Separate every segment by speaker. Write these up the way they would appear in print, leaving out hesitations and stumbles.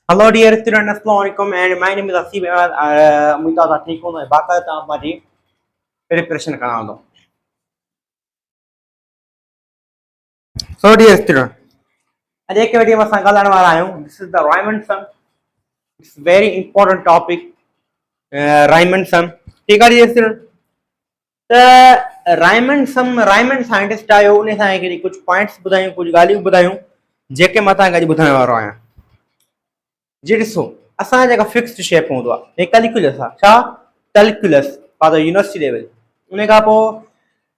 Speaker 1: Hello dear student, Assalamualaikum and my name is Asif Ahmed. उम्मीद है ठीक हो मैं बाकायदा हमारी प्रिपरेशन करा दो. So dear student, आज एक वीडियो में संगालने वाला हूँ. This is the Riemann sum. It's very important topic. Riemann sum. ठीक है dear student. तो Riemann साइंटिस्ट आयो उन्हें सां के कुछ पॉइंट्स बुधायूं कुछ गालियूं बुधायूं जेके मथा गज बुधाने वारो आया. जी ॾिसो असां जेका फिक्स्ड शेप हूंदो आहे हे कैलकुलस आहे छा calculus for the university level उन खां पोइ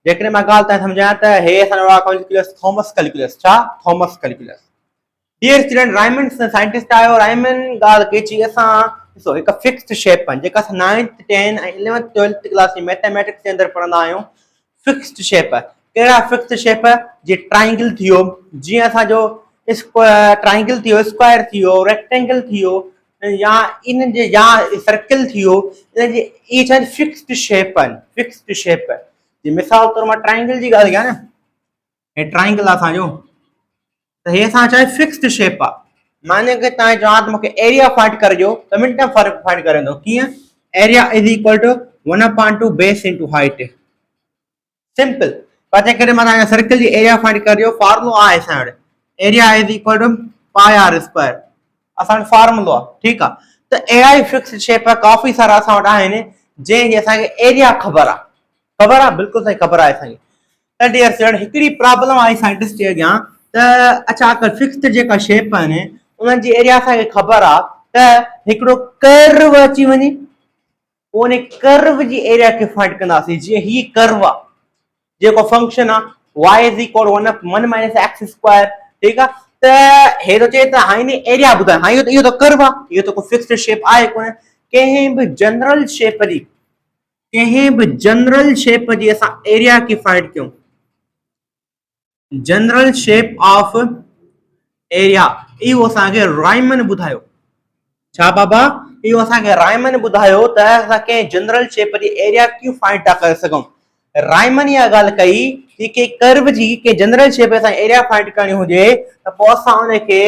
Speaker 1: जेकॾहिं मां ॻाल्हि तव्हां सम्झायां त हे असांजो कैलकुलस थॉमस कैलकुलस छा Thomas calculus dear student Raymond scientist आयो रायमंड ॻाल्हि कई चई असां ॾिसो हिकु फिक्स्ड शेप आहिनि जेका असां 9th 10th ऐं 11th 12th क्लास जी मैथमेटिक्स जे अंदरि पढ़ंदा आहियूं फिक्स्ड शेप कहिड़ा फिक्स्ड शेप जीअं ट्राइंगल थी वियो जीअं असांजो ट्राइंगल थी वियो स्क्वायर थी वियो रेक्टेंगल थी वियो या इन जे या सर्कल थी वियो इन जे इहे छा फिक्स्ड शेप आहिनि फिक्स्ड शेप जी मिसाल तौर मां ट्राइंगल जी ॻाल्हि कयां न हे ट्राइंगल आहे असांजो त हे असां छा फिक्स्ड शेप आहे माने कि तव्हां चवां त मूंखे एरिया फाइंड करिजो त मिंट में फ़र्क़ु फाइंड करे वेंदो कीअं area is equal to 1/2 base into height simple पर जेकॾहिं मां तव्हांखे सर्कल जी एरिया फाइंड करियो फॉर्मूलो आहे असां वटि area is equal to pi r square असां फॉर्मूलो आहे ठीकु आहे त अहिड़ा ई फिक्स्ड शेप काफ़ी सारा असां वटि आहिनि जंहिंजी असांखे एरिया ख़बर आहे बिल्कुलु सही ख़बर आहे असांखे त डियर स्टूडेंट हिकिड़ी प्रॉब्लम आई साइंटिस्ट जे अॻियां त अच्छा अगरि फिक्स्ड जेका शेप आहिनि उन्हनि जी एरिया असांखे ख़बर आहे त हिकिड़ो कर्व अची वञे पोइ उन कर्व जी एरिया खे फाइंड कंदासीं जीअं ही कर्व आहे जेको फंक्शन आहे y is equal 1 minus x square ठीकु आहे त हे तो चए त हाणे इन एरिया ॿुधाए हाणे इहो त कर्व आहे इहो त को फिक्स्ड शेप आहे कोन कंहिं बि जनरल शेप जी असां एरिया खे फाइंड कयूं जनरल शेप ऑफ एरिया इहो असांखे रायमन ॿुधायो छा बाबा इहो असांखे रायमन ॿुधायो त असां कंहिं जनरल शेप जी एरिया कीअं फाइंड था करे सघूं रायमन इहा ॻाल्हि कई कि के कर्व जी के जनरल शेप असां एरिया फाइंड करणी हुजे त पोइ असां उनखे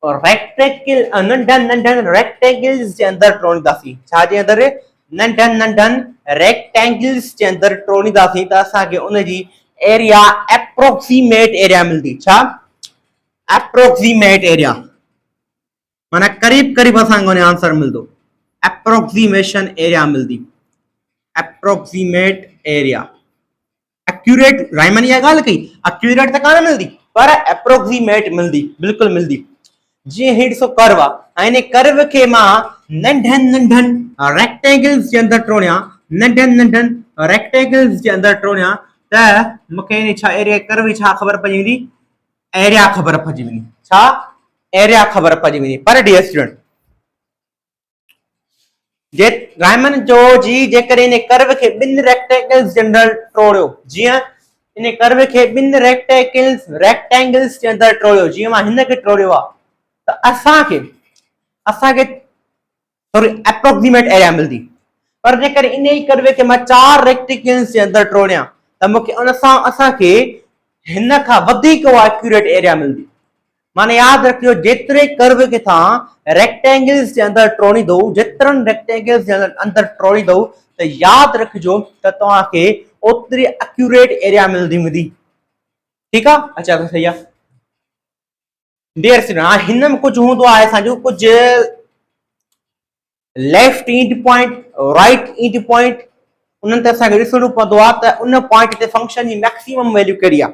Speaker 1: रेक्टेंगल नंढनि रेक्टेंगल्स जे अंदरि टोड़ींदासीं छा जे अंदरि नंढनि रेक्टेंगल्स जे अंदरि टोड़ींदासीं त असांखे उनजी एरिया एप्रोक्सीमेट एरिया मिलंदी छा एप्रोक्सीमेट एरिया माना करीब असांखे उन आंसर मिलंदो एप्रोक्सीमेशन एरिया मिलंदी एप्रोक्सीमेट एरिया एक्यूरेट रायमन इहा ॻाल्हि कई एक्यूरेट त कान मिलंदी पर एप्रोक्सीमेट मिलंदी बिल्कुलु मिलंदी जीअं ही ॾिसो कर्व आहे ऐं इन कर्व खे मां नंढनि रेक्टेंगल्स जे अंदरि टोड़ियां नंढनि रेक्टेंगल्स जे अंदरि टोड़ियां त मूंखे इन छा एरिया कर्व छा ख़बर पइजी वेंदी एरिया ख़बर पइजी वेंदी छा एरिया ख़बर पइजी वेंदी पर डियर स्टूडेंट जे रायमन जो जी जेकॾहिं इन कर्व खे ॿिनि रेक्टेंगल्स जे अंदरि टोड़ियो जीअं इन कर्व खे ॿिनि रेक्टेंगल्स जे अंदरि टोड़ियो जीअं मां हिन खे टोड़ियो आहे त असांखे थोरी एप्रोक्सीमेट एरिया मिलंदी पर जेकॾहिं इन ई कर्व खे मां 4 रेक्टेंगल्स जे अंदरि टोड़ियां त मूंखे उन सां असांखे हिन खां वधीक एक्यूरेट एरिया मिलंदी माने याद रखियो जेतिरे कर्व खे तव्हां रेक्टेंगल्स जे अंदरि टोड़ींदो जेतिरनि रेक्टेंगल्स जे अंदरि टोड़ींदो त यादि रखिजो त तव्हांखे ओतिरी एक्यूरेट एरिया मिलंदी ठीकु आहे अच्छा त सही आहे डियर स्टूडेंट हाणे हिन में कुझु हूंदो आहे असांजो कुझु left end point right end point उन्हनि ते असांखे ॾिसणो पवंदो आहे त उन पॉइंट ते फंक्शन जी मैक्सिमम वैल्यू कहिड़ी आहे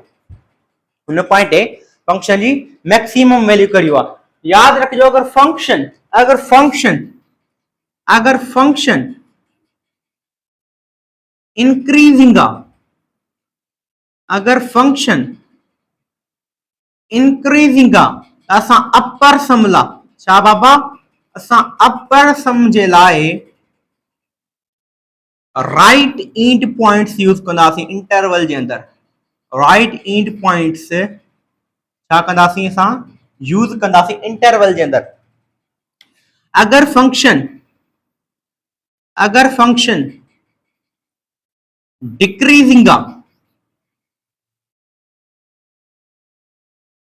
Speaker 1: उन पॉइंट ते फंक्शन जी मैक्सिमम वैल्यू कहिड़ी आहे याद रखिजो अगर फंक्शन इंक्रीजिंग आहे अगर फंक्शन इंक्रीजिंग आहे त असां अपर सम लाइ छा बाबा असां अपर सम जे लाइ राइट इंड पॉइंट्स यूज कंदासीं इंटरवल जे अंदरि राइट इंड पॉइंट्स छा कंदासीं असां यूज कंदासीं इंटरवल जे अंदरि अगर फंक्शन डिक्रीजिंग आहे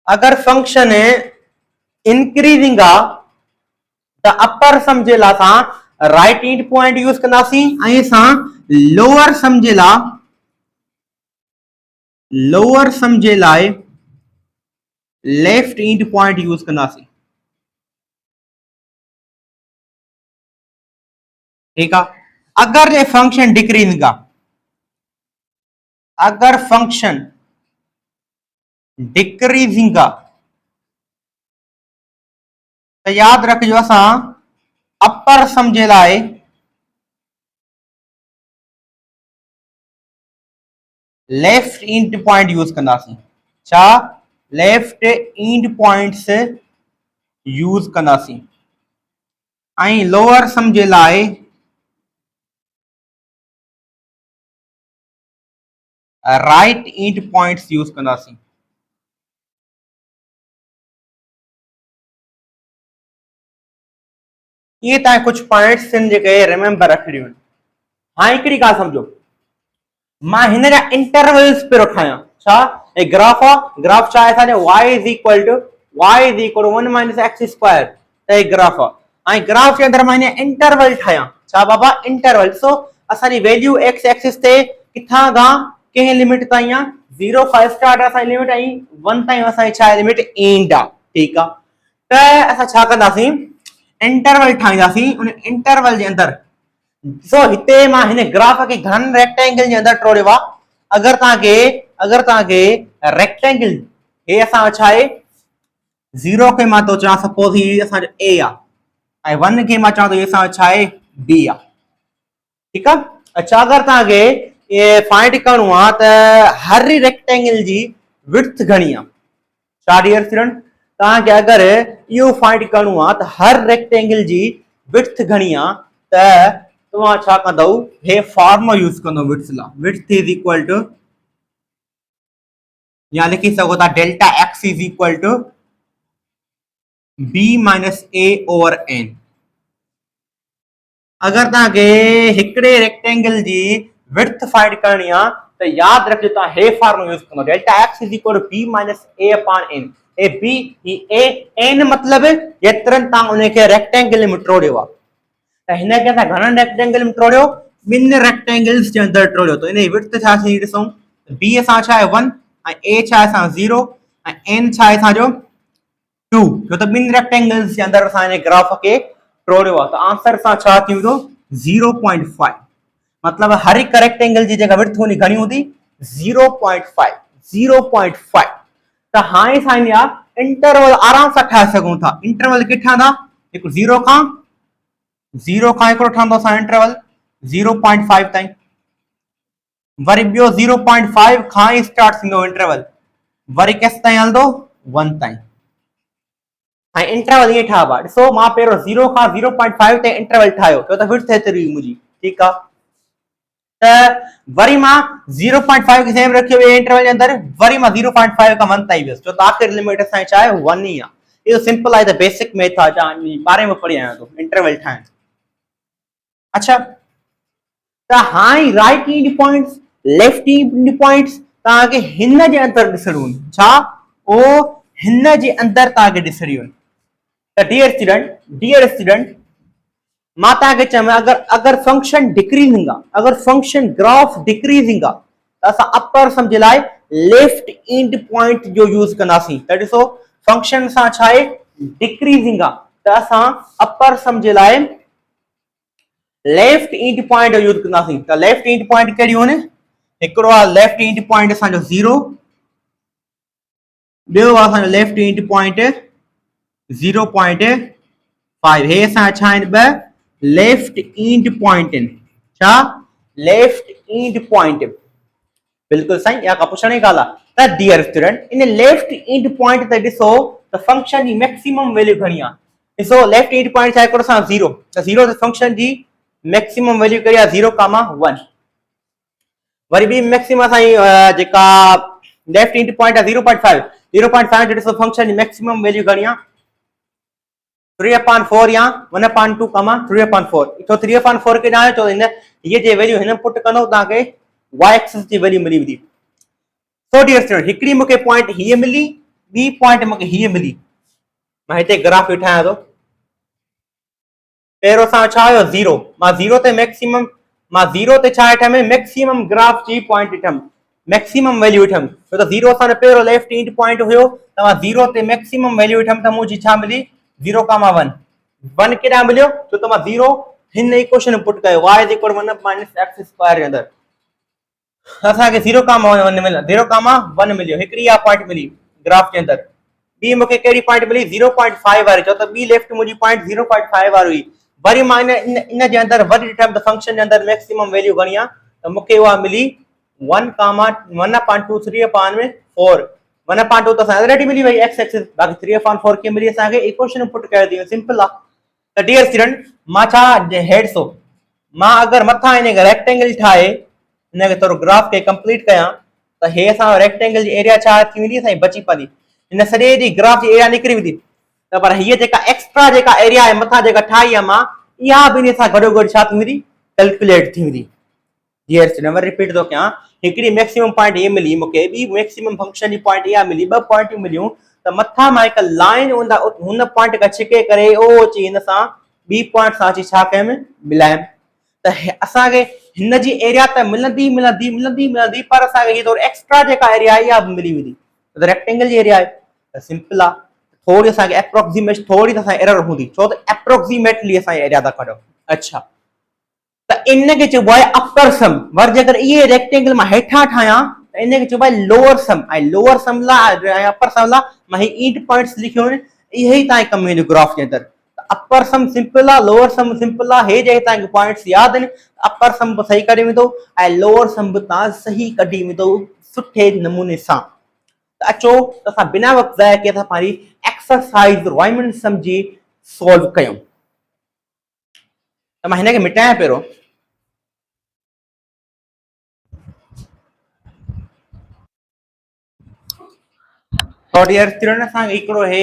Speaker 1: अगर फंक्शन इंक्रीजिंग आहे त अपर सम जे लाइ असां राइट एंड पॉइंट यूज़ कंदासीं ऐं असां लोअर सम जे लाइ लेफ्ट एंड पॉइंट यूज़ कंदासीं। ठीक है। अगर ये फंक्शन डिक्रीजिंग आहे, अगर फंक्शन डिक्रीजिंग आहे तो याद रखियो असां अपर सम जे लाइ लेफ्ट एंड पॉइंट यूज कंदासीं। छा? लेफ्ट एंड पॉइंट्स यूज कंदासीं ऐं लोअर सम जे लाइ राइट एंड पॉइंट्स यूज कंदासीं। ये तव्हां कुछ पॉइंट्स आहिनि जेके रिमेंबर रखणियूं आहिनि। हाणे हिकिड़ी ॻाल्हि सम्झो, मां हिन जा इंटरवल्स पियो ठाहियां। छा? ए ग्राफ आहे, ग्राफ छा आहे असांजो y is equal to 1 minus x square. त हे ग्राफ आहे ऐं ग्राफ जे अंदरि मां हिन इंटरवल ठाहियां। छा बाबा? इंटरवल। सो असांजी वैल्यू एक्स एक्सिस ते किथां खां कंहिं लिमिट ताईं आहे? 0 खां स्टार्ट आहे असांजी लिमिट ऐं 1 ताईं असांजी छा आहे लिमिट? एंड आहे। ठीकु आहे। त असां छा कंदासीं? इंटरवल ठाहींदासीं। उन इंटरवल जे अंदरि सो हिते मां हिन ग्राफ खे घन रेक्टेंगल जे अंदरि टोड़ियो आहे। अगर तव्हांखे रेक्टेंगल हे असां छा आहे 0 खे मां तो चवां सपोज ही असांजो ए आहे ऐं 1 खे मां चवां तो असां छा आहे बी आहे। ठीकु आहे। अच्छा, अगर तव्हांखे ये फाइंड करणो आहे त हर रेक्टेंगल जी विड्थ घणी आहे। छा डियर स्टूडेंट? तव्हांखे अगर इहो फाइंड करणो आहे त हर रेक्टेंगल जी विड्थ घणी आहे त तव्हां छा कंदव? हे फॉर्मूला यूज कंदव विड्थ ला। विड्थ इज इक्वल टू या लिखी सको था delta x is equal to b minus a over n. अगर तव्हांखे हिकिड़े रेक्टेंगल जी विड्थ फाइंड करणी आहे त याद रखियो तव्हां हे फॉर्मूला यूज कंदव delta x is equal to b minus a upon n. A b a n मतलब जेतिरनि तव्हां उनखे रेक्टेंगल में टोड़ियो आहे। त हिन खे असां घणनि रेक्टेंगल में टोड़ियो? ॿिनि रेक्टेंगल्स जे अंदरि टोड़ियो। त इन जी विड्थ छा थी ॾिसूं? बी असां छा आहे 1 ऐं ए छा आहे असां 0 ऐं एन छा आहे असांजो 2। छो त ॿिनि रेक्टेंगल्स जे अंदरि असां हिन ग्राफ खे टोड़ियो आहे। त आंसर सां छा थी वेंदो? 0.5। मतलब हर हिकु रेक्टेंगल जी जेका विड्थ हूंदी घणी हूंदी? 0.5। 0.5। त हाणे असां हिन जा इंटरवल आराम सां ठाहे सघूं था। इंटरवल किथां था? हिकु 0 खां हिकिड़ो ठहंदो असां इंटरवल 0.5 ताईं। वरी ॿियो 0.5 खां ई स्टार्ट थींदो इंटरवल, वरी केस ताईं हलंदो? 1 ताईं। ऐं इंटरवल ईअं ठाहिबो आहे। ॾिसो मां पहिरियों 0 खां 0.5 ताईं इंटरवल ठाहियो छो त विड्थ एतिरी हुई मुंहिंजी। ठीकु आहे। त वरी मां 0.5 खे सेम रखियो ॿिए इंटरवल जे अंदरि, वरी मां 0.5 खां 1 ताईं वियुसि छो त आख़िर लिमिट असांजी छा आहे 1 ई आहे। इहो सिंपल आहे। त बेसिक मैथ आहे। छा 12 में पढ़ी आहियां तो इंटरवल ठाहिण। अच्छा, त हाणे right and points left and points तव्हांखे हिन जे अंदरि ॾिसणियूं आहिनि। छा? ओ हिन जे अंदरि तव्हांखे ॾिसणियूं आहिनि। त डियर स्टूडेंट मां तव्हांखे चयो अगर फंक्शन डिक्रीजिंग आहे, अगर फंक्शन ग्राफ डिक्रीजिंग आहे त असां अपर सम जे लाइ लेफ्ट एंड पॉइंट जो यूज कंदासीं। त ॾिसो फंक्शन सां छा आहे डिक्रीजिंग आहे त असां अपर सम जे लाइ लेफ्ट एंड पॉइंट यूज कंदासीं। त लेफ्ट एंड पॉइंट कहिड़ियूं आहिनि? हिकिड़ो आहे लेफ्ट एंड पॉइंट असांजो 0, ॿियो आहे असांजो लेफ्ट एंड पॉइंट 0.5। हे असांजा छा आहिनि? ॿ लेफ्ट एंड पॉइंट आहिनि। छा? Left end point. बिल्कुलु सही। या का पुछण जी ॻाल्हि आहे। त dear student in left end point ते ॾिसो त फंक्शन जी मैक्सिमम वैल्यू घणी आहे? ॾिसो लेफ्ट एंड पॉइंट छा आहे? हिकिड़ो असां 0 त 0 ते फंक्शन जी मैक्सिमम वैल्यू कहिड़ी आहे? 0,1। वरी बि मैक्सिमम असांजी जेका लेफ्ट एंड पॉइंट आहे 0.5। 0.5 ते ॾिसो फंक्शन जी मैक्सिमम वैल्यू घणी आहे? 3/4 या 1/2, 3/4। तो 3/4 के ॼाणो छो? ये जे वैल्यू हिन पुट कंदो तव्हांखे y एक्सिस जी वैल्यू मिली वेंदी। सो डियर स्टूडेंट हिकिड़ी मूंखे पॉइंट हीअ मिली, ॿी पॉइंट मूंखे हीअ मिली। मां हिते ग्राफ ठाहियां थो। पहिरियों असां छा हुयो 0 मां 0 ते मैक्सिमम मां 0 ते छा ठम मैक्सिमम ग्राफ जी पॉइंट ठम मैक्सिमम वैल्यू ठम छो त 0 सां पहिरियों लेफ्ट इंड पॉइंट हुयो त मां 0 ते मैक्सिमम वैल्यू ठम त मुंहिंजी छा मिली 0,1 1 केॾां मिलियो छो त मां 0 हिन इक्वेशन पुट कयो y is equal 1 minus x square जे अंदरि असांखे 0,1 मिलियो 0,1 मिलियो हिकिड़ी इहा पॉइंट मिली ग्राफ जे अंदरि ॿी मूंखे कहिड़ी पॉइंट मिली 0.5 वारी छो त ॿी लेफ्ट मुंहिंजी पॉइंट 0.5 वारी हुई वरी मां इन जे अंदरि वरी ॾिठमि त फंक्शन जे अंदरि मैक्सिमम वैल्यू घणी आहे त मूंखे उहा मिली 1,1.23 upon 4 1/2 त असां ऑलरेडी मिली वई x एक्सिस बाक़ी 3/4 कीअं मिली असांखे इक्वेशन पुट कयो थी सिंपल आहे त डियर स्टूडेंट मां छा हेड सो मां अगरि मथां इन रेक्टेंगल ठाहे इनखे थोरो ग्राफ खे कंप्लीट कयां त हे असां रेक्टेंगल जी एरिया छा थी वेंदी असांजी बची पवंदी हिन सॼे जी ग्राफ जी एरिया निकिरी वेंदी त पर हीअ जेका एक्स्ट्रा जेका एरिया आहे मथां जेका ठाही आहे मां इहा बि इन सां गॾोगॾु छा थी वेंदी कैलकुलेट थी वेंदी डियर स्टूडेंट वरी रिपीट थो कयां हिकिड़ी मैक्सिमम पॉइंट ये मिली मूंखे ॿी मैक्सिमम फंक्शन जी पॉइंट इहा मिली ॿ पॉइंटियूं मिलियूं त मथां मां हिकु लाइन हुन पॉइंट खां छिके करे ओ अची हिन सां ॿी पॉइंट सां अची छा कयमि मिलायमि त असांखे हिन जी एरिया त मिलंदी मिलंदी मिलंदी मिलंदी पर असांखे हीअ थोरो एक्स्ट्रा जेका एरिया आहे इहा बि मिली वेंदी त रेक्टेंगल जी एरिया आहे त सिंपल आहे थोड़ी असांखे एप्रोक्सीमेट थोड़ी त असांजी एरर हूंदी छो त एप्रोक्सीमेटली असांजी एरिया था कढूं अच्छा त इनखे चइबो आहे अपर सम वरी जेकर इहे रेक्टेंगल मां हेठां ठाहियां त इनखे चइबो आहे लोअर सम ऐं लोअर सम लाइ ऐं अपर सम लाइ मां ही ईंट पॉइंट्स लिखियो आहिनि इहे ई तव्हांखे कमु ईंदियूं ग्राफ जे अंदरि अपर सम सिंपल आहे लोअर सम सिंपल आहे हे जेके तव्हांखे पॉइंट्स यादि आहिनि अपर सम बि सही कढी वेंदो ऐं लोअर सम बि तव्हां सही कढी वेंदो सुठे नमूने सां त अचो त असां बिना वक़्तु ज़ाया कए असां पंहिंजी एक्सरसाइज़ राइमंड सम जी सॉल्व कयूं त मां हिनखे मिटायां पहिरियों तो डियर स्टूडेंट असांखे हिकिड़ो हे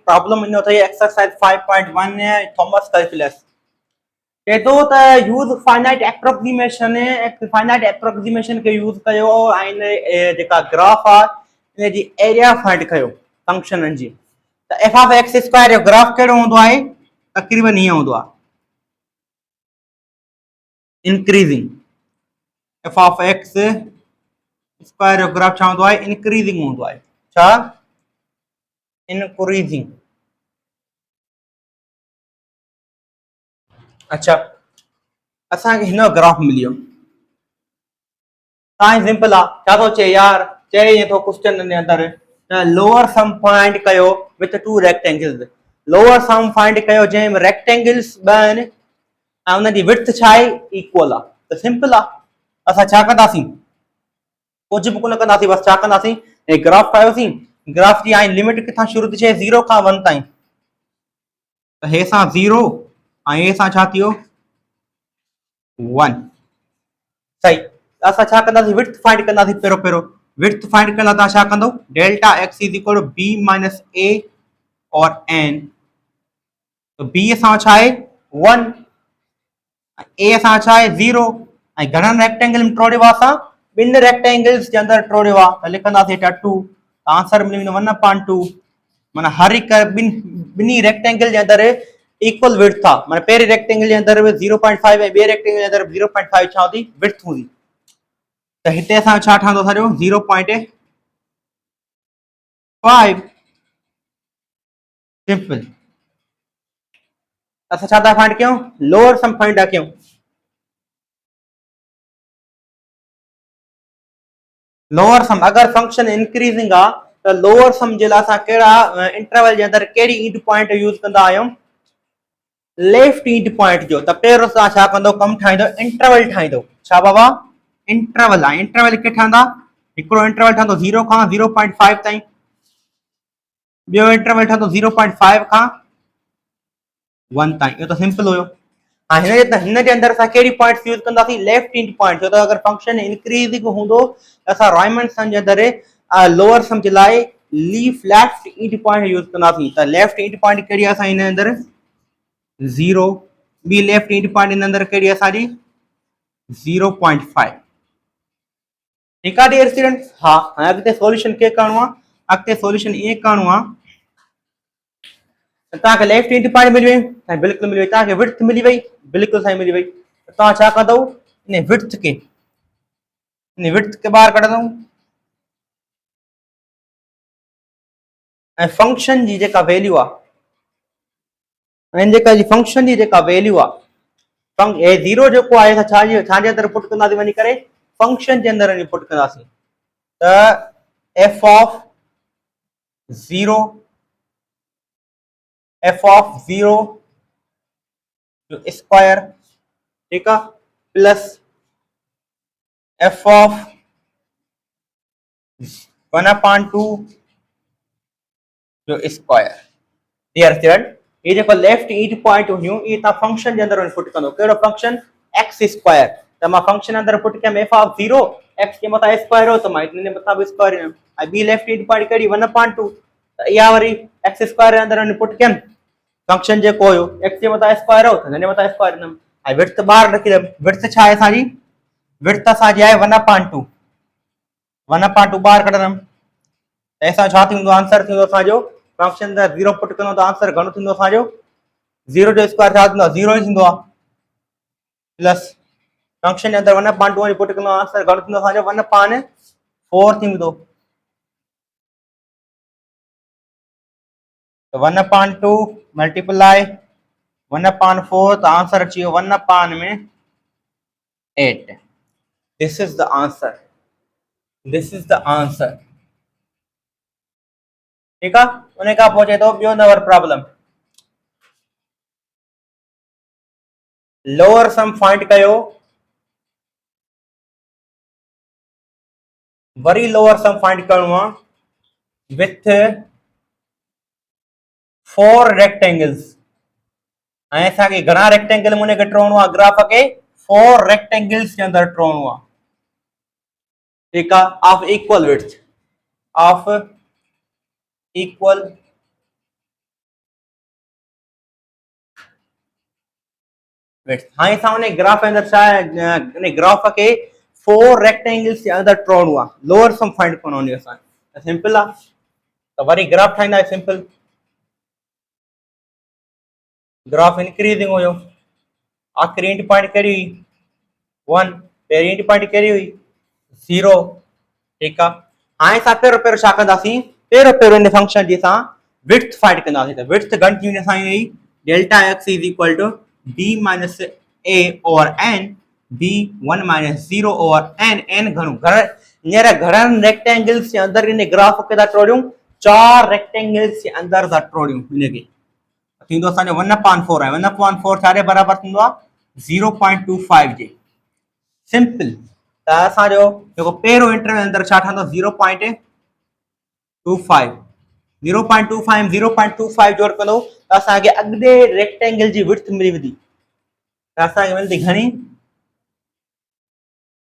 Speaker 1: प्रॉब्लम ईंदो अथई एक्सरसाइज 5.1 थॉमस कैलकुलस चए थो त यूज़ फाइनाइट एप्रोक्सीमेशन खे यूज़ कयो ऐं इन जेका ग्राफ आहे इन जी एरिया फाइंड कयो फंक्शननि जी त एफ ऑफ एक्स स्क्वायर जो ग्राफ कहिड़ो हूंदो आहे तक़रीबन हीअं हूंदो आहे increasing F of x square जो ग्राफ छा हूंदो आहे इंक्रीजिंग हूंदो आहे छा इंक्रीजिंग अच्छा असांखे हिन जो ग्राफ मिलियो तव्हां सिंपल आहे छा थो चए यार चए ईअं थो क्वेश्चन जे अंदरि त लोअर सम फाइंड कयो with to rectangles lower sum find कयो जंहिं रेक्टेंगल्स ॿ आहिनि ऐं उनजी विड्थ छा आहे इक्वल आहे त सिंपल आहे असां छा कंदासीं कुझु बि कोन कंदासीं बसि छा कंदासीं हे ग्राफ ठाहियोसीं ग्राफ जी हाणे लिमिट किथां शुरू थी थिए 0 खां 1 ताईं त हे सां 0 ऐं हे सां छा थियो 1 सही असां छा कंदासीं विड्थ फाइंड कंदासीं पहिरियों विड्थ फाइंड करण लाइ तव्हां छा कंदो delta x is equal to b minus a over n तो बी असां छा आहे 1 ए असां छा आहे 0 ऐं घणनि रेक्टेंगल में टोड़ियो आहे असां ॿिनि रेक्टेंगल्स जे अंदरि टोड़ियो आहे त लिखंदासीं 2 आंसर मिली वेंदो 1/2 माना हर हिकु ॿिन्ही रेक्टेंगल जे अंदरि इक्वल विड्थ आहे माना पहिरें रेक्टेंगल जे अंदरि 0.5 ऐं ॿिए रेक्टेंगल जे अंदरि 0.5 छा हूंदी विड्थ हूंदी त हिते असां छा ठहंदो सॼो 0.5 सिंपल असां छा था फाइंड कयूं लोअर सम फाइंड था कयूं लोअर सम अगर फंक्शन इंक्रीजिंग आहे त लोअर सम जे लाइ असां कहिड़ा इंटरवल जे अंदरि कहिड़ी ईंट पॉइंट यूज़ कंदा आहियूं लेफ्ट ईंट पॉइंट जो त पहिरियों तव्हां छा कंदो कमु ठाहींदो इंटरवल ठाहींदो छा बाबा इंटरवल आहे इंटरवल कीअं ठहंदा हिकिड़ो इंटरवल ठहंदो 0 खां 0.5 ताईं ॿियो इंटरवल ठहंदो 0.5 खां 1 ताईं इहो त सिंपल हुयो हाँ हिन जे अंदरि असां कहिड़ी पॉइंट्स यूज़ कंदासीं लेफ्ट ईंट पॉइंट छो त अगरि फंक्शन इंक्रीजिंग हूंदो त असां राइमंड सम जे अंदरि लोअर सम जे लाइ लीफ लेफ्ट ईंट पॉइंट यूज़ कंदासीं त लेफ्ट ईंट पॉइंट कहिड़ी आहे असां हिन जे अंदरि 0 ॿी लेफ्ट ईंट पॉइंट हिन अंदरि कहिड़ी आहे असांजी 0.5 ठीकु आहे डियर स्टूडेंट हा हाणे अॻिते सॉल्यूशन कीअं करणो आहे अॻिते सॉल्यूशन ईअं करणो आहे तव्हांखे लेफ्ट ईंट पॉइंट मिली वई साईं बिल्कुलु मिली वई, तव्हांखे विड्थ मिली वई, बिल्कुलु साईं मिली वई। तव्हां छा कंदव, इन विड्थ खे ॿाहिरि कढंदव ऐं फंक्शन जी जेका वैल्यू आहे, ऐं जेका फंक्शन जी जेका वैल्यू आहे, ज़ीरो जेको आहे छाजे अंदरि पुट कंदासीं, वञी करे फंक्शन जे अंदरि वञी पुट कंदासीं। त एफ ऑफ ज़ीरो जो स्क्वायर, ठीकु आहे, प्लस एफ ऑफ 1/2 जो स्क्वायर। डियर स्टूडेंट, ये जेको लेफ्ट ईट पॉइंट हुयूं, ये तव्हां फंक्शन जे अंदरि पुट कंदो। कहिड़ो फंक्शन, एक्स स्क्वायर। त मां फंक्शन अंदरि पुट कयमि एफ ऑफ 0, एक्स जे मथां स्क्वायर हो त मां इन जे मथां बि स्क्वायर ॾियमि। ऐं ॿी लेफ्ट ईट पॉइंट कहिड़ी, 1/2, त इहा वरी एक्स स्क्वायर जे अंदरि पुट कयमि। फंक्शन जेको हुयो एक्स जे मथां स्क्वायर हो त हिन जे मथां स्क्वायर ॾिनमि। ऐं विड्थ ॿाहिरि रखी ॾियमि। विड्थ छा आहे असांजी, विड्थ असांजी आहे 1/2, 1/2 ॿाहिरि कढंदमि। त असां छा थींदो, आंसर थींदो असांजो, फंक्शन अंदरि 0 पुट कंदो त आंसर घणो थींदो असांजो, 0 जो स्क्वायर छा थींदो आहे, 0 ई थींदो आहे, प्लस फंक्शन जे अंदरि 1/2 पुट कंदो आंसर घणो थींदो असांजो, 1/4 थींदो। तो 1/2 मल्टीप्लाई 1/4, तो आंसर अची वियो 1/8। This is the answer, this is the answer. ठीक है, उन्हें कहा पहुंचे तो ॿियो number problem, lower sum find कयो, वरी लोअर सम फाइंड करणो आहे विथ 4 रेक्टेंगल्स। ऐं असांखे घणा रेक्टेंगल मुने खे ट्रोणो आहे, ग्राफ के 4 रेक्टेंगल्स के अंदर ट्रोणो आहे। ठीक है, of equal width, of equal width. हाणे असां उन ग्राफ अंदर छा आहे, उन ग्राफ के 4 रेक्टेंगल्स के अंदर ट्रोणो आहे, लोअर सम फाइंड करणो आहे असां। सिंपल आहे, तो वरी ग्राफ ठाहींदा, सिंपल ग्राफ इंक्रीजिंग हुयो। आखिरी एंड पॉइंट कहिड़ी हुई, 1, पहिरीं एंड पॉइंट कहिड़ी हुई, 0। ठीक आहे, हाणे असां पहिरियों छा कंदासीं, पहिरियों इन फंक्शन जी असां विड्थ फाइंड कंदासीं। त विड्थ घणी थी वेंदी असांजी, delta x is equal to b minus a over n, b 1 minus 0 over n, n घणो हींअर घणनि रेक्टेंगल्स जे अंदरि इन ग्राफ खे था ट्रोड़ियूं, 4 रेक्टेंगल्स जे अंदरि था ट्रोड़ियूं। हिनखे थींदो असांजो 1/4 आहे, 1/4 छा जे बराबर थींदो आहे, 0.25 जे। सिंपल, त असांजो जेको पहिरियों इंटरवल अंदरि छा ठहंदो, 0.25, 0.25 0.25 जोड़ कंदो त असांखे अॻिते रेक्टेंगल जी विड्थ मिली वेंदी। त असांखे मिलंदी घणी,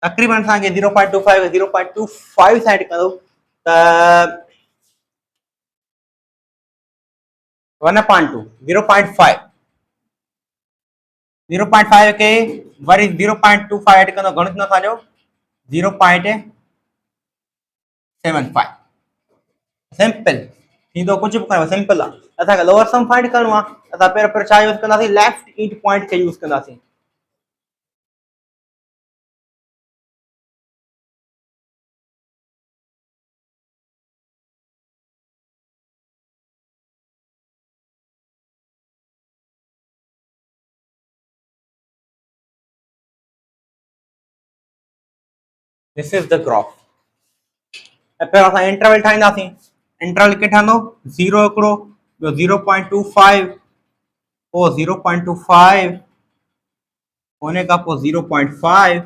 Speaker 1: तक़रीबन असांखे 0.25 0.25 साइड कंदो त 1/2 0.5 0.5 के वरी 0.25 ऐड कंदो, घणो थींदो असांजो 0.75। सिंपल थींदो, कुझु बि कयो, सिंपल आहे। असांखे लोअर सम फाइंड करणो आहे, असां पहिरियों छा यूज़ कंदासीं, लेफ्ट ईट पॉइंट खे यूज़ कंदासीं। This is the graph। पहिरियों असां इंटरवल ठाहींदासीं। इंटरवल के ठहंदो, 0 हिकिड़ो, ॿियो 0.25, पोइ 0.25, उन खां पोइ 0.5,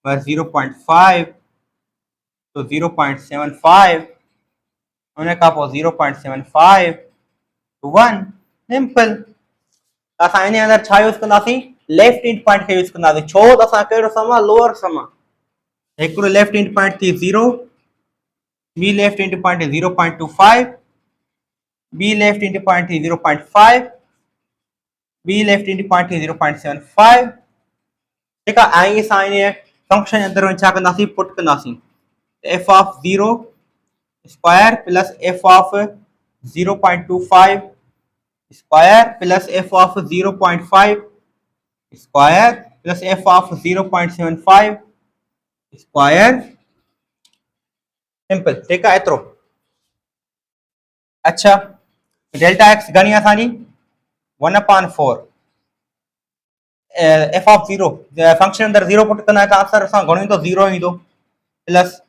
Speaker 1: वरी 0.5, तो 0.75, उन खां पोइ 0.75 to 1। सिंपल, असां इन अंदरि छा यूज़ कंदासीं, लेफ्ट ईट पॉइंट खे यूज़ कंदासीं। छो त असां कहिड़ो सम आहे, लोअर सम आहे। हिकिड़ो लेफ्ट ईट पॉइंट थी 0, ॿी लेफ्ट ईट पॉइंट 0.25, ॿी लेफ्ट ईट पॉइंट थी 0.5, ॿी लेफ्ट ईट पॉइंट थी 0.75। ठीक है, ऐं असां इन फंक्शन जे अंदरि छा कंदासीं, पुट कंदासीं, f of 0 square plus f of 0.25 square plus f of 0.5 square plus f of 0.75 square simple ठीक है एतिरो। अच्छा डेल्टा एक्स घणी असांजी 1/4 एफ ऑफ 0 फंक्शन अंदर 0 पुट कंदा त आंसर असां घणो ईंदो 0 ईंदो प्लस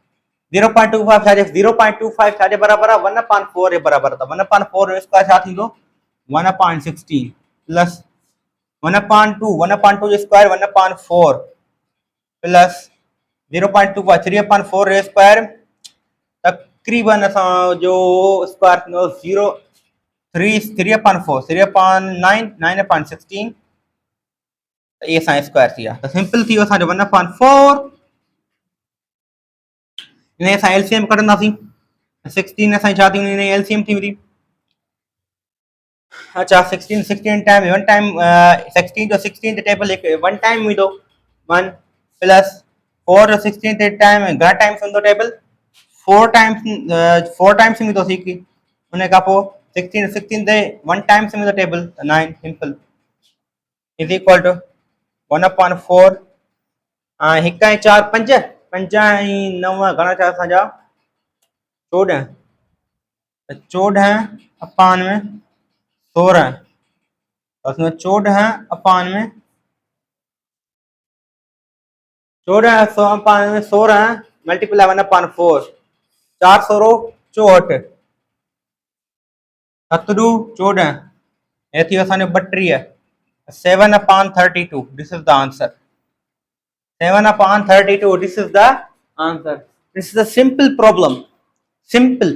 Speaker 1: 0.25 छाजे 0.25 छाजे बराबर आहे 1/4 जे बराबर आहे 1/4 जो स्क्वायर छा थींदो 1/16 प्लस 1/2 जो स्क्वायर 1/4 प्लस 0.25 3/4 जो स्क्वायर तकरीबन असां जो स्क्वायर थींदो 0 3/4 3/9 9/16 ये असांजो स्क्वायर थी विया त सिंपल थी वियो असांजो 1/4 इन असां एलसीएम कढंदासीं 16 असांजी छा थी वेंदी इन एलसीएम थी वेंदी। अच्छा 16 टाइम वन टाइम 16 जो 16 टेबल एक वन टाइम ईंदो 1 प्लस 4 जो 16 ते टाइम घणा टाइम्स ईंदो टेबल 4 टाइम्स ईंदो सीखी उन खां पोइ 16 ते वन टाइम्स ईंदो table 9 simple is equal to 1/4 हिकु ऐं 4 5 5 ऐं 9 घणा थिया असांजा 14 14 अपान में 16 उसमें 14 अपान में 14 अपान में 16 मल्टीप्लाई 1/4 4 सोरो 64 7 14 ये थी असांजो 32 7/32 this is the answer 7/32 this is the answer this is a simple problem simple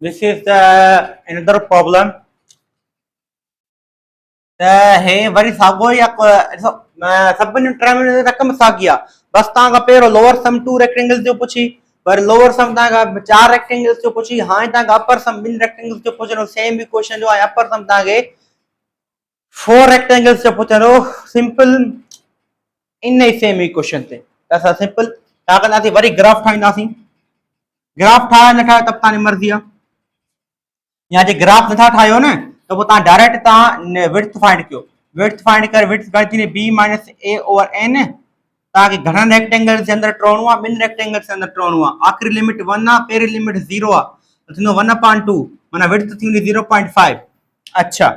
Speaker 1: this is the another problem त हे वरी साॻियो ई सभिनी टर्म रक़म साॻी आहे बस तव्हां खां पहिरियों लोअर सम 2 रेक्टेंगल्स जो पुछी वरी लोअर सम तव्हां खां 4 रेक्टेंगल्स जो पुछी हाणे तव्हां खां अपर सम 2 रेक्टेंगल्स जो पुछणो सेम ई क्वेश्चन जो आहे अपर सम तव्हांखे 4 रेक्टेंगल्स जो पुछणो सिंपल इन ई सेम ई क्वेश्चन ते त असां सिंपल छा कंदासीं वरी ग्राफ ठाहींदासीं ग्राफ ठाहे न ठाहे त तव्हांजी मर्ज़ी आहे या जे ग्राफ नथा ठाहियो न त पोइ तव्हां डायरेक्ट तव्हां विड्थ फाइंड कयो विड्थ फाइंड कर विड्थ घणी थींदी B minus a over N तव्हांखे घणनि रेक्टेंगल्स जे अंदरि टोड़णो आहे 2 रेक्टेंगल्स जे अंदरि टोड़णो आहे आख़िरी लिमिट 1 आहे पहिरीं लिमिट 0 आहे त थींदो 1/2 माना विड्थ थींदी 0.5 अच्छा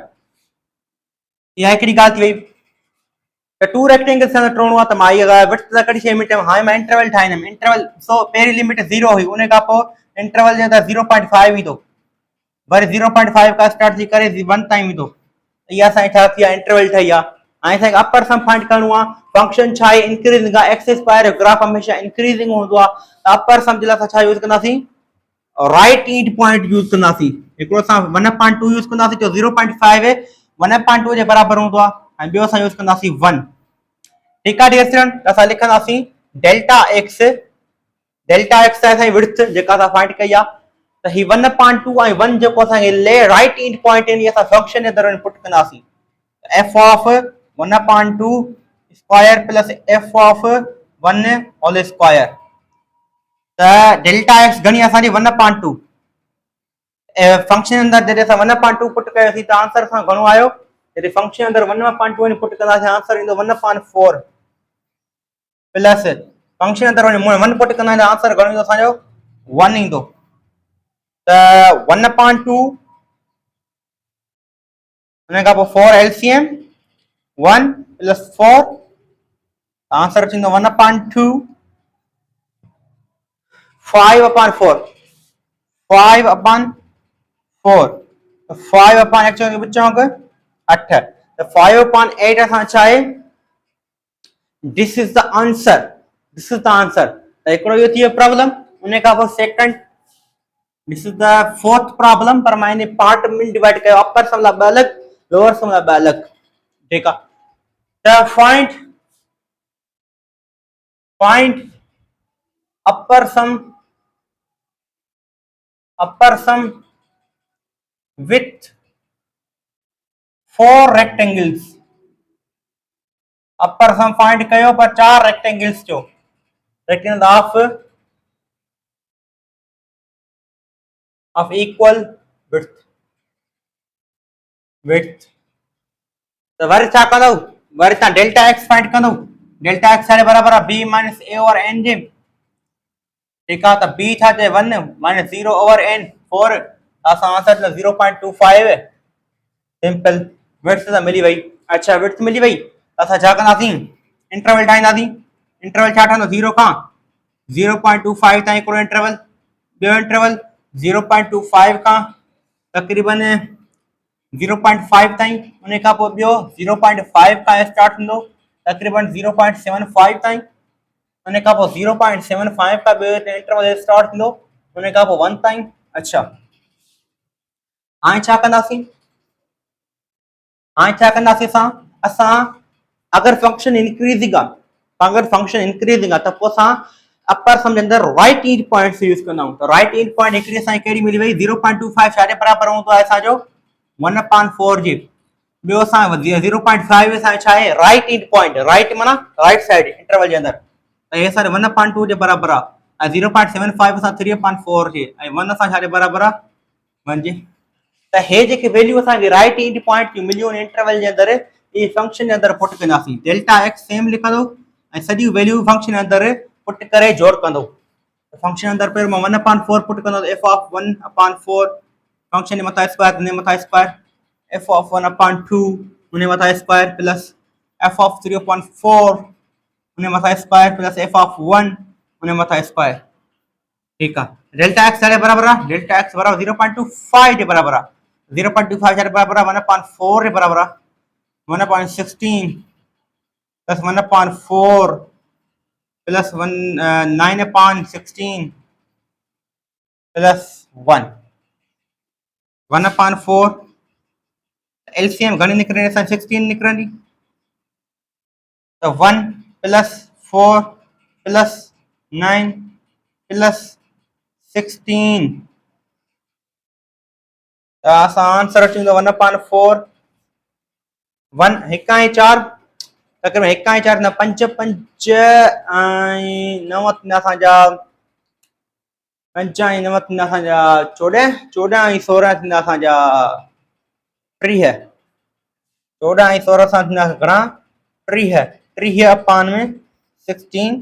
Speaker 1: इहा हिकिड़ी ॻाल्हि थी वई त 2 रेक्टेंगल्स जे अंदरि टोड़णो आहे त मां इहा विड्थ त कढी छॾी मिट हाणे मां इंटरवल ठाहींदुमि इंटरवल सो पहिरीं लिमिट 0 हुई उन खां पोइ इंटरवल जे अंदरि 0.5 ईंदो वरी 0.5 का स्टार्ट थी करे 1 ताईं ईंदो इहा असांजी छा थी आहे इंटरवल ठही आहे हाणे असांखे अपर सम फाइंड करणो आहे फंक्शन छा आहे इंक्रीजिंग आहे एक्स स्क्वायर जो ग्राफ हमेशह इंक्रीजिंग हूंदो आहे त अपर सम जे लाइ असां छा यूज़ कंदासीं राइट एंड पॉइंट यूज़ कंदासीं हिकिड़ो असां 1/2 यूज़ कंदासीं जो 0.5 1/2 जे बराबर हूंदो आहे ऐं ॿियो असां यूज़ कंदासीं 1 ठीकु आहे डियर स्टूडेंट असां लिखंदासीं डेल्टा एक्स असांजी विड्थ जेका असां फाइंड कई आहे त ही 1/2 ऐं 1 जेको असांखे राइट एंड पॉइंट आहिनि असां फंक्शन जे अंदरि पुट कंदासीं f of 1/2 square plus f of 1 whole square त डेल्टा एक्स घणी असांजी 1/2 फंक्शन अंदरि जॾहिं असां 1/2 पुट कयोसीं त आंसर असां घणो आयो जॾहिं फंक्शन अंदरि 1/2 पुट कंदासीं आंसर ईंदो 1/4 प्लस फंक्शन अंदरि 1 पुट कंदासीं आंसर घणो ईंदो असांजो 1 ईंदो त 1/2 उन खां पोइ 4 एलसीएम 1 प्लस 4 आंसर थींदो 1/2 5/4 5/4 5/8 चऊं 8 त 5/8 असां छा आहे दिस इज द आंसर त हिकिड़ो इहो थी वियो प्रॉब्लम उन खां पोइ second this is the fourth problem पर मां इन पार्ट में डिवाइड कयो अपर सम लाइ 2 अलॻि लोअर सम लाइ 2 अलॻि ठीकु आहे त find upper sum with 4 rectangles upper sum find कयो पर 4 रेक्टेंगल्स जो rectangle of of equal width width तो वरी छा कंदव वरी तव्हां डेल्टा एक्स फाइंड कंदव डेल्टा एक्स छा बराबर आहे b minus a over n जे ठीक आहे त बी छा चए 1 माइनस 0 ओवर एन 4 असां आंसर 0.25 सिंपल विड्थ त मिली वई अच्छा विड्थ मिली वई असां छा कंदासीं इंटरवल ठाहींदासीं इंटरवल छा ठहंदो 0 खां 0.25 ताईं हिकिड़ो इंटरवल ॿियो इंटरवल 0.25 खां तक़रीबन 0.5 ताईं उन खां पोइ ॿियो 0.5 खां स्टार्ट थींदो तक़रीबन 0.75 ताईं उन खां पोइ 0.75 खां ॿियो इंटरवल स्टार्ट थींदो उन खां पोइ 1 ताईं अच्छा हाणे छा कंदासीं असां अगर फंक्शन इंक्रीजिंग आहे त पोइ असां अपर सम जे अंदर राइट इंड पॉइंट्स यूज कंदा आहियूं त राइट इंड पॉइंट हिकिड़ी असांजी कहिड़ी मिली वई 0.25 छा जे बराबर हूंदो आहे असांजो 1/4 जे ॿियो असां 0.5 असांजो छा आहे राइट इंड पॉइंट राइट माना राइट साइड इंटरवल जे अंदर त हे असांजो 1/2 जे बराबर आहे ऐं 0.75 असां 3/4 जे ऐं 1 असां छा जे बराबर आहे 1 जे त हे जेके वैल्यू असांखे राइट इंड पॉइंट जूं मिलियूं इंटरवल जे अंदर इहे फंक्शन जे अंदर पुट कंदासीं डेल्टा एक्स सेम लिखंदो ऐं सॼी वैल्यू फंक्शन जे अंदर पुट करे जोड़ कंदो फंक्शन अंदर पहिरियों मां 1/4 पुट कंदो एफ ऑफ 1/4 फंक्शन जे मथां स्क्वायर उन मथां स्क्वायर एफ ऑफ 1/2 उन मथां स्क्वायर प्लस एफ ऑफ 3/4 उन मथां स्क्वायर प्लस एफ ऑफ 1 उन मथां स्क्वायर ठीक आहे डेल्टा एक्स जे बराबर आहे डेल्टा एक्स बराबर 0.25 जे बराबर आहे 0.25 जे बराबर आहे 1/4 जे बराबर आहे 1/16 प्लस 1/4 प्लस 9/16 प्लस 1 1/4 एलसीएम घणी निकरणी असां 16 निकरंदी तो 1 प्लस 4 प्लस 9 प्लस 16 तो असां आंसर अची वेंदो 1/4 1 हिक ऐं 4 तक़रीबन 1 ऐं 4 न 5 5 ऐं 9 थींदा असांजा 5 ऐं 9 थींदा असांजा 14 14 ऐं 16 थींदा असांजा 30 14 ऐं 16 सां थींदा घणा 30 30 अपान में 16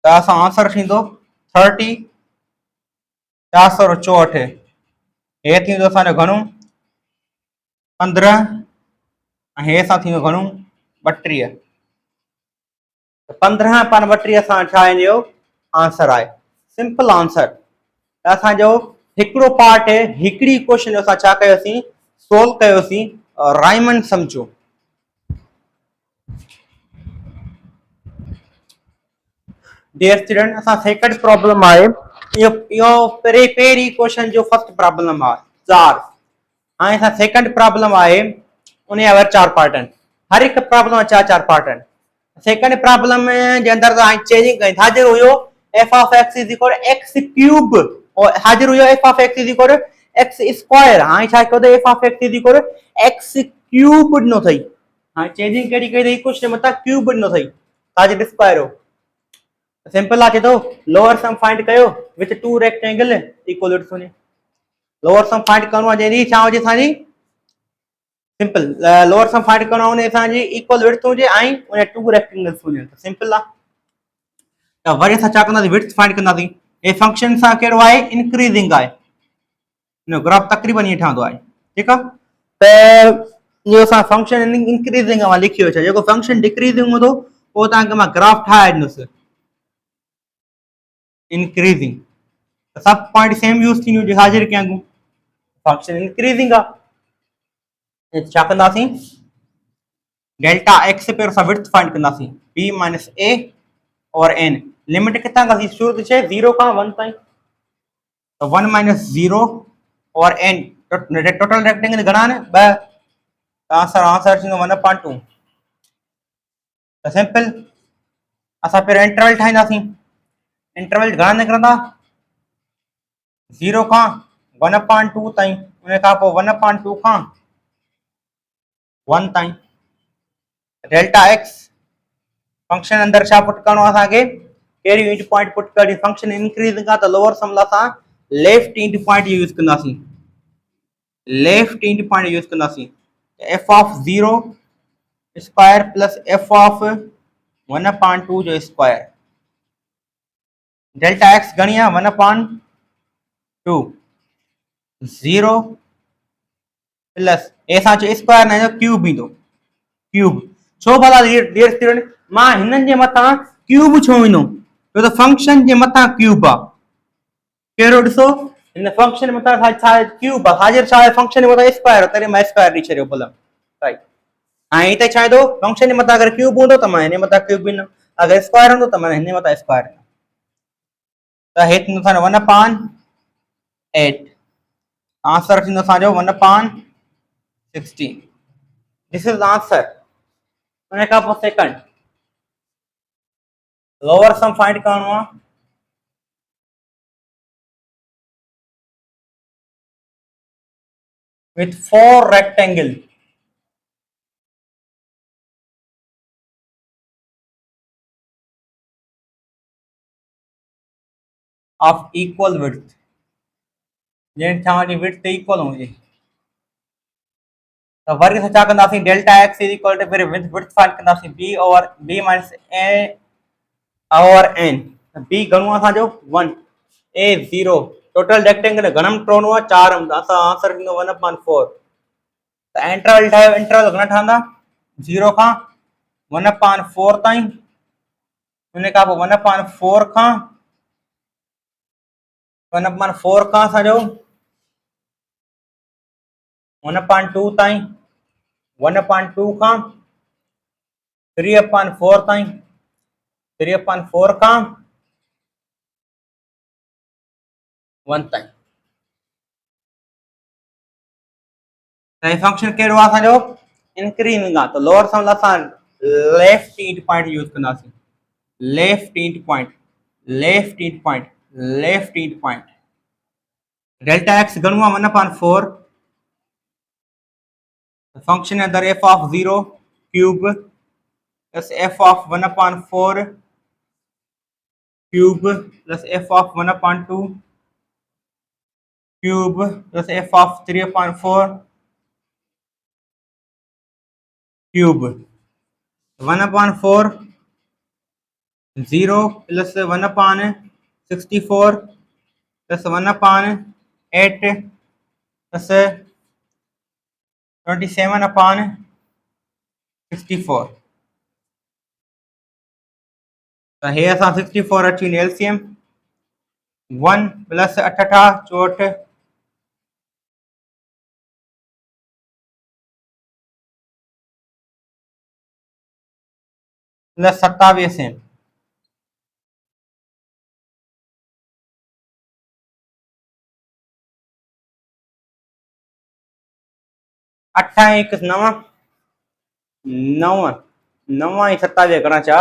Speaker 1: त असां आंसर थींदो 30 464 हे थींदो असांजो घणो 15 ऐं हे सां थींदो घणो 32 15 अपान 32 असां छा हिनजो आंसर आहे सिंपल आंसर त असांजो हिकिड़ो पार्ट है हिकिड़ी क्वेश्चन असां छा कयोसीं सोल्व कयोसीं राइमंड सम जो डियर स्टूडेंट असां सेकंड प्रॉब्लम आहे इहो पहिरीं क्वेश्चन जो फर्स्ट प्रॉब्लम आहे 4 हाणे असां सेकंड प्रॉब्लम आहे उन जा वरी 4 पार्ट आहिनि हर हिकु प्रॉब्लम 4 पार्ट आहिनि सेकंड प्रॉब्लम जे अंदर चेंजिंग कई हाजिर हुयो f of x is equal to x cube और हाजिर हुयो f of x is equal to x square हाणे छा कयो f of x is equal to x cube नो थई हाणे चेंजिंग कहिड़ी कई क्वेश्चन मथा क्यूब नो थई हाजिर स्क्वायर हो सिंपल आहे तो लोअर सम फाइंड कयो with two rectangle equal to सुने लोअर सम फाइंड करणो आहे जॾहिं छा हुजे असांजी सिंपल लोअर सम फाइंड करणो आहे असांजी इक्वल विड्थ हुजे ऐं उन टू रेक्टेंगल्स हुजनि सिंपल आहे त वरी असां छा कंदासीं विड्थ फाइंड कंदासीं हे फंक्शन सां कहिड़ो आहे इंक्रीजिंग आहे हिन ग्राफ तक़रीबन ईअं ठहंदो आहे ठीकु आहे त इहो असां फंक्शन इंक्रीजिंग मां लिखी वेठो जेको फंक्शन डिक्रीजिंग हूंदो उहो तव्हांखे मां ग्राफ ठाहे ॾिनुसि इंक्रीजिंग सब पॉइंट सेम यूज थींदियूं जो हाजिर कयूं फंक्शन इंक्रीजिंग आहे छा कंदासीं डेल्टा एक्स पहिरियों असां विड्थ फाइंड कंदासीं B minus a over N limit कितना का शुरू थी छे 0 का 1 ताईं तो 1 माइनस 0 और n टोटल रेक्टेंगल घणा ने 2 आंसर थींदो 1/2 तो सिंपल असां पहिरियों इंटरवल ठाहींदासीं इंटरवल घणा निकरंदा 0 का 1/2 ताईं उन खां पोइ 1/2 खां 1 ताईं डेल्टा एक्स फंक्शन अंदर छा पुट करणो असांखे कहिड़ी यूनिट पॉइंट पुट करी फंक्शन इंक्रीजिंग आहे त लोअर सम लाइ असां लेफ्ट इंटू पॉइंट यूज़ कंदासीं, लेफ्ट इंटू पॉइंट यूज़ कंदासीं, f of 0 square plus f of 1/2 जो स्क्वायर, डेल्टा एक्स घणी आहे 1/2, 0 प्लस ए सां स्क्वायर न क्यूब ईंदो, क्यूब छो भला डियर स्टूडेंट मां हिननि जे मथां क्यूब छो ईंदो, छो त फंक्शन जे मथां क्यूब आहे, कहिड़ो ॾिसो हिन फंक्शन मथां छा क्यूब आहे, हाजिर छा आहे फंक्शन जे मथां स्क्वायर आहे, तॾहिं मां स्क्वायर ॾेई छॾियो भला, राइट। ऐं हिते छा ईंदो फंक्शन जे मथां अगरि क्यूब हूंदो त मां हिन मथां क्यूब ॾींदुमि, अगरि स्क्वायर हूंदो त मां हिन मथां स्क्वायर ॾींदुमि, त हे थींदो असांजो 1/8, आंसर थींदो असांजो 1/16, दिस इज आंसर। उन खां पोइ सेकंड लोअर सम फाइंड करणो आहे, with 4 rectangle of equal width, जंहिं तव्हांजी width equal हुजे, त वरी असां छा कंदासीं, delta x is equal to फिर width फाइंड कंदासीं b over b minus a over n, b घणो आहे असांजो 1, a 0, टोटल रेक्टेंगल घणम टोनो आहे 4, असां आंसर थींदो 1/4, त इंटरवल ठाहियो, इंटरवल घणा ठहंदा 0 खां 1/4 ताईं, उन खां पोइ 1/4 खां 1/4 असांजो 1/2 ताईं, 1/2 खां 3/4 ताईं, 3/4 खां 1 ताईं, त फंक्शन कहिड़ो आहे असांजो इंक्रीजिंग आहे, त लोअर सम असां लेफ्ट इंट पॉइंट यूज़ कंदासीं, left int point, left int point, left int point, delta x घणो आहे 1/4, फंक्शन अंदर F of 0 cube plus f of 1/4 cube plus f of 1/2 cube plus f of 3/4 cube, 1/4 0 plus 1/64 plus 1/8 plus 27/64, त हे असां 64 अची वेंदी LCM, 1 plus 8 64 plus 27 same, अठ हिकु नव, नव नव ऐं 27 घणा छा,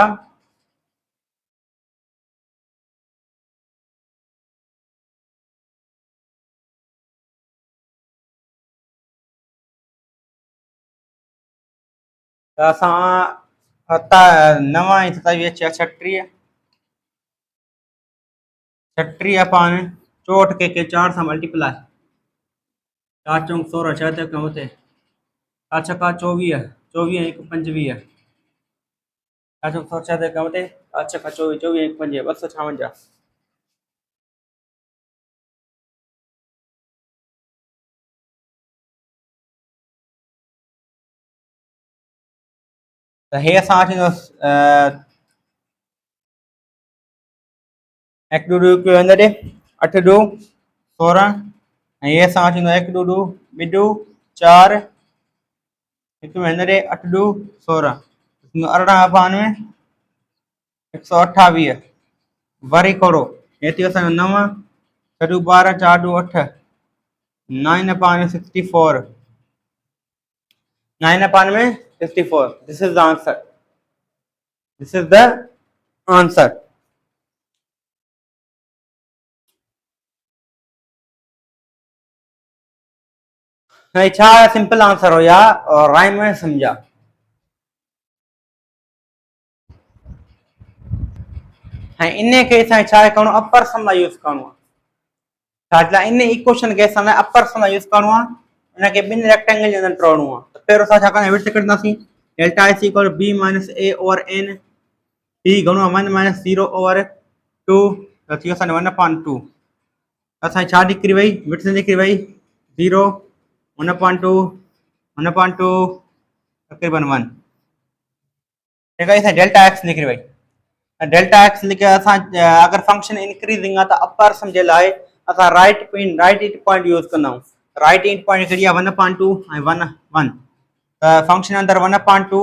Speaker 1: त असां 9 ऐं 27 अचे 36, 36/64 के 4 सां मल्टीप्लाई, 4 चौक 16 6 ते कम ते 4 छका 24, 24 1 25, 4 चौक 16 6 ते कम ते 4 छका 24, 24 1 5 256, त हे असां थींदो 1 2 2 के अंदर 8 2 16, ऐं हे असां थींदो 1 2 2 2 2 4 हिकु में अंदर 8 2 16, 18/92 128, वरी खोड़ो हे थी असांजो 9 6 2 12 4 2 8 9/64, 9/64, this is the answer, this is the answer। छा सिंपल आंसर हो या राइम में समझा, इन खे असांखे छा करणो अपर सम यूज़ करणो आहे, छाजला इन इक्वेशन के सामने अपर सामने यूज करणो आ इनके बिन रेक्टेंगल जे अंदर ट्रोणो आ तो पहिरो सा छा करना विड्थ कढंदासी delta s equal b minus a over n t घणो 1 माइनस 0 ओवर 2 तो थियो असां 1/2 असां छा निकरी वई विड्थ निकरी वई 0 1/2 1/2 तकरीबन 1 ठीक है इसे डेल्टा x निकरी वई डेल्टा x लिखे असां अगर फंक्शन इंक्रीजिंग आ तो अपर सम जे लाए असां राइट इंट पॉइंट यूज कंदा राइट इंट पॉइंट करिया 1/2 ऐं 1 1 त फंक्शन अंदर 1/2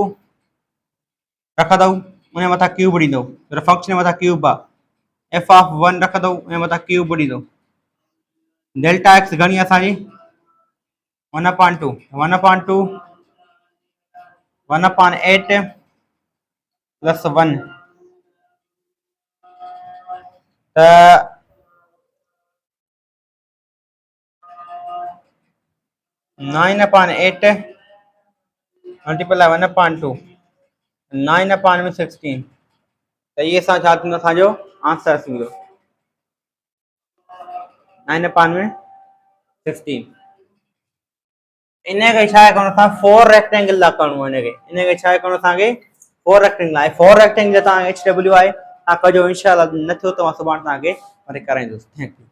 Speaker 1: रख दऊ उन मथा क्यूब ॾींदो त फंक्शन मथा क्यूब आहे f ऑफ 1 रख दऊ उन मथा क्यूब ॾींदो डेल्टा x घणी असांजी 1/2 1/2 1/8 प्लस 1 त 9/8 मल्टीपल 1/2 9/16 त ये असां छा थींदो असांजो आंसर थींदो 9/16 इनखे छा आहे करणो असां 4 रेक्टेंगल ला करणो आहे इनखे छा आहे करणो असांखे 4 रेक्टेंगल आहे 4 रेक्टेंगल तव्हां HW आहे तव्हां कजो इंशाल्लाह न थियो त मां सुभाणे तव्हांखे वरी कराईंदुसि थैंक यू